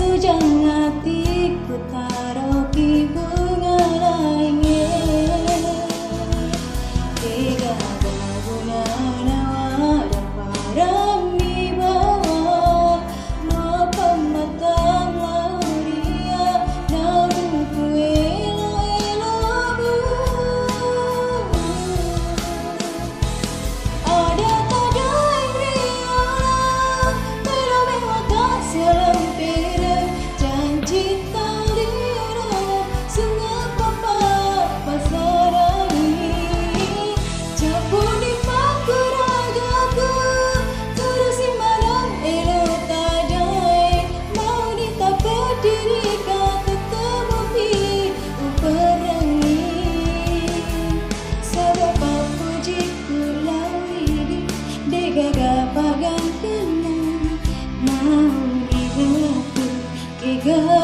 sujang hatiku taruh di bunga lainnya. Tiga bunga nawa dan parami bawa mapa matang lauria naruku elo ada tada ria pero memang tak selempira janji talira sungai papa pasarani japuni pakuragaku kurusi malam elo tadai mau ditapa diri kata temupi uperangi sebab aku jiku lawi degagapagan kenang mau dihatu kega